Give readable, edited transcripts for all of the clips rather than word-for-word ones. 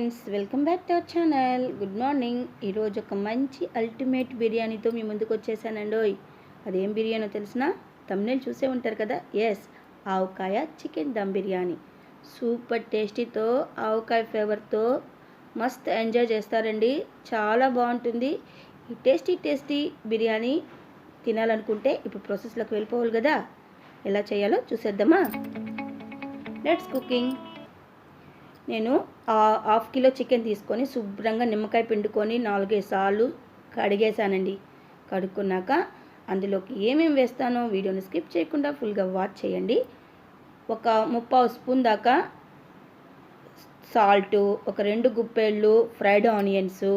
Friends, welcome back to our channel. Good morning. ఈరోజు ఒక మంచి అల్టిమేట్ బిర్యానీతో మీ ముందుకు వచ్చేసానండోయ్. అదేం బిర్యానో తెలిసిన? తమ్నెయిల్ చూసే ఉంటారు కదా. ఎస్, ఆవకాయ చికెన్ దమ్ బిర్యానీ. సూపర్ టేస్టీతో ఆవకాయ ఫ్లేవర్తో మస్త్ ఎంజాయ్ చేస్తారండి. చాలా బాగుంటుంది. ఈ టేస్టీ బిర్యానీ తినాలనుకుంటే ఇప్పుడు ప్రాసెస్లోకి వెళ్ళిపోవాలి కదా. ఎలా చేయాలో చూసేద్దామా? Let's cooking. నేను హాఫ్ కిలో చికెన్ తీసుకొని శుభ్రంగా నిమ్మకాయ పిండుకొని 4-5 సార్లు కడిగేసానండి. కడుక్కున్నాక అందులోకి ఏమేమి వేస్తానో వీడియోని స్కిప్ చేయకుండా ఫుల్గా వాచ్ చేయండి. ఒక 3/4 స్పూన్ దాకా సాల్టు, ఒక 2 గుప్పెళ్ళు ఫ్రైడ్ ఆనియన్స్,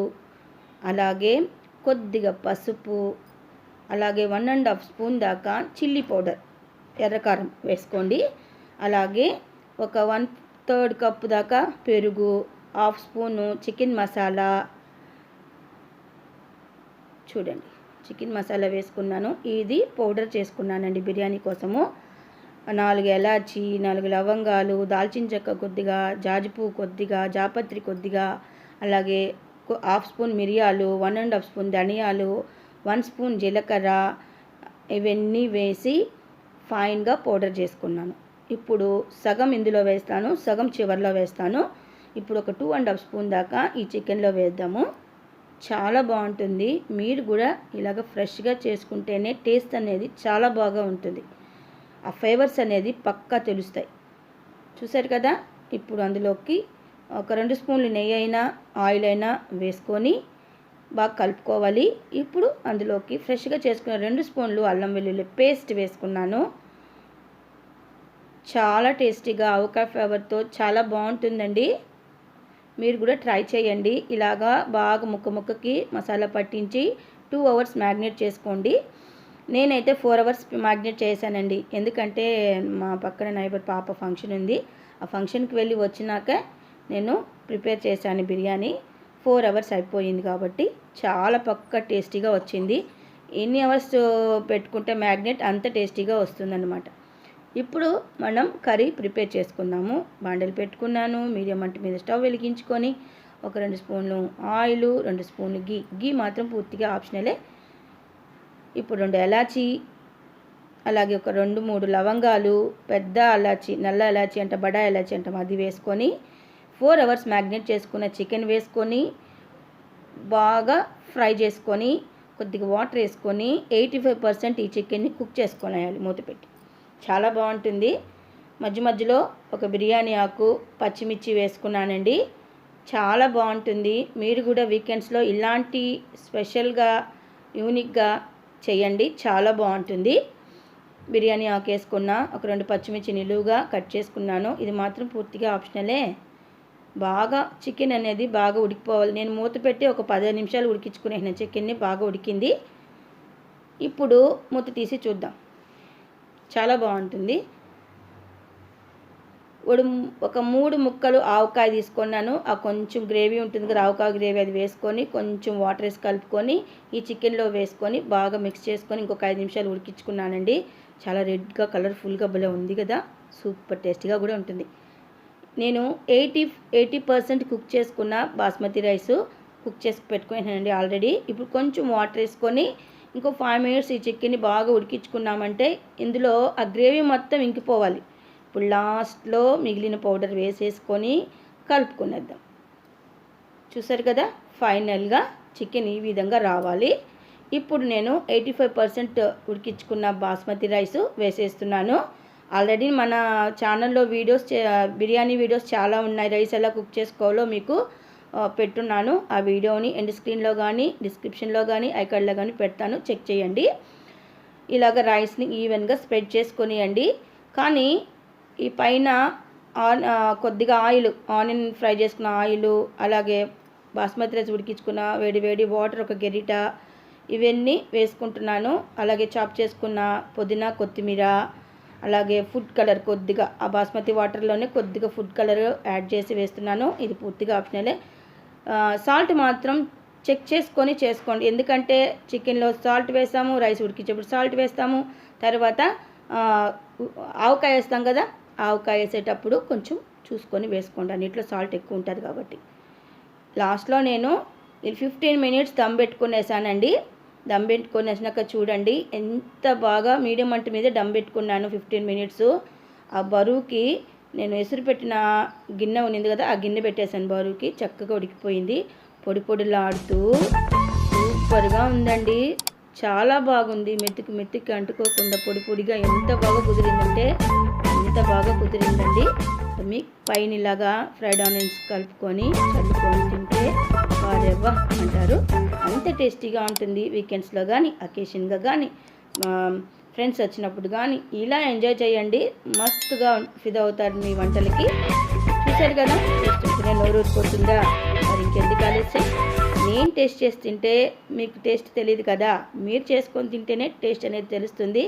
అలాగే కొద్దిగా పసుపు, అలాగే 1.5 స్పూన్ దాకా చిల్లీ పౌడర్ ఎర్రకారం వేసుకోండి. అలాగే ఒక 1/3 కప్పు దాకా పెరుగు, హాఫ్ స్పూను చికెన్ మసాలా. చూడండి, చికెన్ మసాలా వేసుకున్నాను. ఇది పౌడర్ చేసుకున్నానండి బిర్యానీ కోసము. 4 ఎలాచి, 4 లవంగాలు, దాల్చిన చెక్క కొద్దిగా, జాజిపువ్వు కొద్దిగా, జాపత్రి కొద్దిగా, అలాగే హాఫ్ స్పూన్ మిరియాలు, 1.5 స్పూన్ ధనియాలు, 1 స్పూన్ జీలకర్ర, ఇవన్నీ వేసి ఫైన్గా పౌడర్ చేసుకున్నాను. ఇప్పుడు సగం ఇందులో వేస్తాను, సగం చివరిలో వేస్తాను. ఇప్పుడు ఒక 2.5 స్పూన్ దాకా ఈ చికెన్లో వేద్దాము. చాలా బాగుంటుంది. మీరు కూడా ఇలాగ ఫ్రెష్గా చేసుకుంటేనే టేస్ట్ అనేది చాలా బాగా ఉంటుంది. ఆ ఫ్లేవర్స్ అనేది పక్కా తెలుస్తాయి. చూసారు కదా. ఇప్పుడు అందులోకి ఒక 2 స్పూన్లు నెయ్యి అయినా ఆయిల్ అయినా వేసుకొని బాగా కలుపుకోవాలి. ఇప్పుడు అందులోకి ఫ్రెష్గా చేసుకున్న 2 స్పూన్లు అల్లం వెల్లుల్లి పేస్ట్ వేసుకున్నాను. చాలా టేస్టీగా ఆవకాయ ఫ్లేవర్తో చాలా బాగుంటుందండి. మీరు కూడా ట్రై చేయండి. ఇలాగా బాగా ముక్కకి మసాలా పట్టించి 2 అవర్స్ మ్యాగ్నేట్ చేసుకోండి. నేనైతే 4 అవర్స్ మ్యాగ్నేట్ చేశానండి. ఎందుకంటే మా పక్కన నైబర్ పాప ఫంక్షన్ ఉంది. ఆ ఫంక్షన్కి వెళ్ళి వచ్చినాక నేను ప్రిపేర్ చేశాను బిర్యానీ. 4 అవర్స్ అయిపోయింది కాబట్టి చాలా పక్కా టేస్టీగా వచ్చింది. ఎన్ని అవర్స్ పెట్టుకుంటే మ్యాగ్నేట్ అంత టేస్టీగా వస్తుందన్నమాట. ఇప్పుడు మనం కర్రీ ప్రిపేర్ చేసుకుందాము. బాండలు పెట్టుకున్నాను. మీడియం మంట మీద స్టవ్ వెలిగించుకొని ఒక 2 స్పూన్లు ఆయిల్, 2 స్పూన్లు గీ మాత్రం పూర్తిగా ఆప్షనలే. ఇప్పుడు 2 ఎలాచి, అలాగే ఒక 2-3 లవంగాలు, పెద్ద ఎలాచి, నల్ల ఎలాచి అంటే బడా ఎలాచి అంటాం, అది వేసుకొని 4 అవర్స్ మ్యాగ్నేట్ చేసుకున్న చికెన్ వేసుకొని బాగా ఫ్రై చేసుకొని కొద్దిగా వాటర్ వేసుకొని 85% ఈ చికెన్ని కుక్ చేసుకొనేయాలి మూత పెట్టి. చాలా బాగుంటుంది. మధ్యలో ఒక బిర్యానీ ఆకు, పచ్చిమిర్చి వేసుకున్నానండి. చాలా బాగుంటుంది. మీరు కూడా వీకెండ్స్లో ఇలాంటి స్పెషల్గా యూనిక్గా చేయండి. చాలా బాగుంటుంది. బిర్యానీ ఆకు వేసుకున్న, ఒక 2 పచ్చిమిర్చి నిలువుగా కట్ చేసుకున్నాను. ఇది మాత్రం పూర్తిగా ఆప్షనలే. బాగా చికెన్ అనేది బాగా ఉడికిపోవాలి. నేను మూత పెట్టి ఒక 15 నిమిషాలు ఉడికించుకునే చికెన్ని బాగా ఉడికింది. ఇప్పుడు మూత తీసి చూద్దాం. చాలా బాగుంటుంది. ఒక 3 ముక్కలు ఆవకాయ తీసుకున్నాను. ఆ కొంచెం గ్రేవీ ఉంటుంది కదా, ఆవకాయ గ్రేవీ, అది వేసుకొని కొంచెం వాటర్ వేసి కలుపుకొని ఈ చికెన్లో వేసుకొని బాగా మిక్స్ చేసుకొని ఇంకొక 5 నిమిషాలు ఉడికించుకున్నానండి. చాలా రెడ్గా కలర్ఫుల్గా భలే ఉంది కదా. సూపర్ టేస్టీగా కూడా ఉంటుంది. నేను 80% కుక్ చేసుకున్న బాస్మతి రైస్ కుక్ చేసి పెట్టుకున్నానండి ఆల్రెడీ. ఇప్పుడు కొంచెం వాటర్ వేసుకొని ఇంకో 5 మినిట్స్ ఈ చికెన్ని బాగా ఉడికించుకున్నామంటే ఇందులో ఆ గ్రేవీ మొత్తం ఇంకిపోవాలి. ఇప్పుడు లాస్ట్లో మిగిలిన పౌడర్ వేసేసుకొని కలుపుకునేద్దాం. చూసారు కదా, ఫైనల్గా చికెన్ ఈ విధంగా రావాలి. ఇప్పుడు నేను 85% ఉడికించుకున్న బాస్మతి రైస్ వేసేస్తున్నాను. ఆల్రెడీ మన ఛానల్లో బిర్యానీ వీడియోస్ చాలా ఉన్నాయి. రైస్ ఎలా కుక్ చేసుకోవాలో మీకు పెట్టున్నాను. ఆ వీడియోని ఎండ్ స్క్రీన్లో కానీ డిస్క్రిప్షన్లో కానీ ఐకార్డ్లో కానీ పెడతాను, చెక్ చేయండి. ఇలాగ రైస్ని ఈవెన్గా స్ప్రెడ్ చేసుకొనియండి. కానీ ఈ పైన కొద్దిగా ఆనియన్ ఫ్రై చేసుకున్న ఆయిల్, అలాగే బాస్మతి రైస్ ఉడికించుకున్న వేడి వాటర్ ఒక గెరిట, ఇవన్నీ వేసుకుంటున్నాను. అలాగే చాప్ చేసుకున్న పుదీనా, కొత్తిమీర, అలాగే ఫుడ్ కలర్ కొద్దిగా, ఆ బాస్మతి వాటర్లోనే కొద్దిగా ఫుడ్ కలర్ యాడ్ చేసి వేస్తున్నాను. ఇది పూర్తిగా ఆప్షనలే. సాల్ట్ మాత్రం చెక్ చేసుకొని చేసుకోండి. ఎందుకంటే చికెన్లో సాల్ట్ వేస్తాము, రైస్ ఉడికించేప్పుడు సాల్ట్ వేస్తాము, తర్వాత ఆవకాయ వేస్తాం కదా, ఆవకాయ వేసేటప్పుడు కొంచెం చూసుకొని వేసుకోండి. అన్నిట్లో సాల్ట్ ఎక్కువ ఉంటుంది కాబట్టి. లాస్ట్లో నేను 15 మినిట్స్ దమ్ పెట్టుకునేసానండి. దమ్ పెట్టుకునేసినాక చూడండి ఎంత బాగా మీడియం మంట మీద దమ్ పెట్టుకున్నాను 15 మినిట్స్. ఆ బరువుకి నేను ఎసురు పెట్టిన గిన్నె ఉన్నింది కదా, ఆ గిన్నె పెట్టేశాను బరువుకి. చక్కగా ఉడికిపోయింది, పొడి పొడిలాడుతూ సూపర్గా ఉందండి. చాలా బాగుంది, మెత్తికి మెత్తికి అంటుకోకుండా పొడి పొడిగా ఎంత బాగా కుదిరిందంటే అంత బాగా కుదిరిందండి. మీ పైన ఇలాగా ఫ్రైడ్ ఆనియన్స్ కలుపుకొని చల్లుకొని తింటే వారెవ్వా అంటారు. అంత టేస్టీగా ఉంటుంది. వీకెండ్స్లో కానీ అకేషన్గా కానీ ఫ్రెండ్స్ వచ్చినప్పుడు కానీ ఇలా ఎంజాయ్ చేయండి. మస్తుగా ఫిదా అవుతారు మీ వంటలకి. చూసారు కదా, టేస్ట్ నోరు ఊరిపోతుందా? మరి ఇంకెందుకు ఆలస్యం? నేను టేస్ట్ చేసి తింటే మీకు టేస్ట్ తెలియదు కదా, మీరు చేసుకొని తింటేనే టేస్ట్ అనేది తెలుస్తుంది.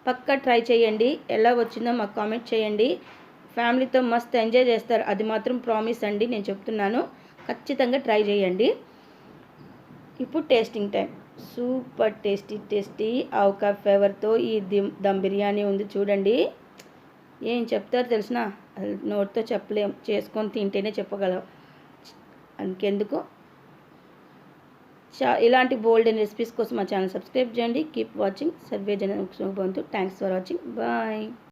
పక్కా ట్రై చేయండి. ఎలా వచ్చిందో మాకు కామెంట్ చేయండి. ఫ్యామిలీతో మస్తు ఎంజాయ్ చేస్తారు, అది మాత్రం ప్రామిస్ అండి, నేను చెప్తున్నాను. ఖచ్చితంగా ట్రై చేయండి. ఇప్పుడు టేస్టింగ్ టైం. సూపర్ టేస్టీ ఆవకాయ ఫ్లేవర్తో ఈ దమ్ బిర్యానీ ఉంది చూడండి. ఏం చెప్తారు తెలిసిన, నోటితో చెప్పలేం, చేసుకొని తింటేనే చెప్పగలం. అందుకెందుకు ఇలాంటి బోల్డ్ అండ్ రెసిపీస్ కోసం మా ఛానల్ సబ్స్క్రైబ్ చేయండి. Keep watching. సర్వే జన సుఖంతో. Thanks for watching. బాయ్.